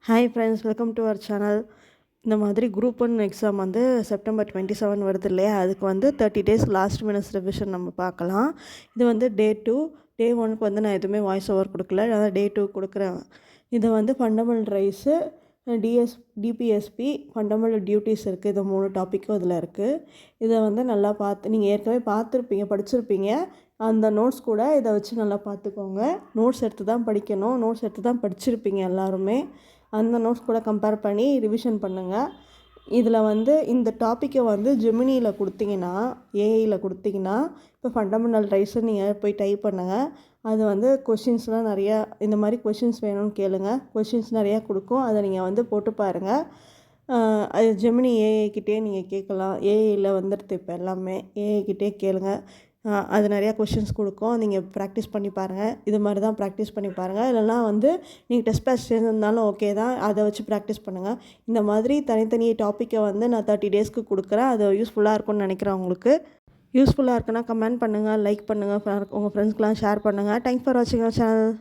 Hi friends, welcome to our channel. இந்த மாதிரி group 1 exam வந்து செப்டம்பர் 27 வருது இல்லையா, அதுக்கு வந்து 30 டேஸ் லாஸ்ட் மினிட்ஸ் ரிவிஷன் நம்ம பார்க்கலாம். இது வந்து டே 2. டே 1க்கு வந்து நான் எதுவுமே வாய்ஸ் ஓவர் கொடுக்கல, அதான் டே 2 கொடுக்குறேன். இது வந்து fundamental rights, DPSP, fundamental duties இருக்குது. இது 3 டாப்பிக்கும் இதில் இருக்குது. இதை வந்து நல்லா பார்த்து, நீங்கள் ஏற்கனவே பார்த்துருப்பீங்க, படிச்சிருப்பீங்க. அந்த நோட்ஸ் கூட இதை வச்சு நல்லா பார்த்துக்கோங்க. நோட்ஸ் எடுத்து தான் படிக்கணும், நோட்ஸ் எடுத்து தான் படிச்சிருப்பீங்க எல்லாருமே. அந்த நோட்ஸ் கூட கம்பேர் பண்ணி ரிவிஷன் பண்ணுங்கள். இதில் வந்து இந்த டாப்பிக்கை வந்து ஜெமினியில் கொடுத்தீங்கன்னா, ஏஐயில் கொடுத்தீங்கன்னா, இப்போ ஃபண்டமெண்டல் ரைட்ஸை நீங்கள் போய் டைப் பண்ணுங்கள். அது வந்து கொஷின்ஸ்லாம் நிறையா, இந்த மாதிரி கொஷின்ஸ் வேணும்னு கேளுங்க. கொஷின்ஸ் நிறையா கொடுக்கும், அதை நீங்கள் வந்து போட்டு பாருங்கள். அது ஜெமினி ஏஐக்கிட்டே நீங்கள் கேட்கலாம். ஏஐயில் வந்துடுது இப்போ எல்லாமே, ஏஐக்கிட்டே கேளுங்க. அது நிறையா கொஷின்ஸ் கொடுக்கும், நீங்கள் ப்ராக்டிஸ் பண்ணி பாருங்கள். இது மாதிரி தான் ப்ராக்டிஸ் பண்ணி பாருங்கள். இல்லைனா வந்து நீங்கள் டெஸ்ட் பேட்ச் இருந்தாலும் ஓகே தான், அதை வச்சு ப்ராக்டிஸ் பண்ணுங்கள். இந்த மாதிரி தனித்தனி டாப்பிக்கை வந்து நான் 30 டேஸ்க்கு கொடுக்குறேன். அது யூஸ்ஃபுல்லாக இருக்கும்னு நினைக்கிறேன். உங்களுக்கு யூஸ்ஃபுல்லாக இருக்குன்னா கமெண்ட் பண்ணுங்கள், லைக் பண்ணுங்கள், உங்கள் ஃப்ரெண்ட்ஸ்க்கெலாம் ஷேர் பண்ணுங்கள். தேங்க்ஸ் ஃபார் வாட்சிங் அவர் சேனல்.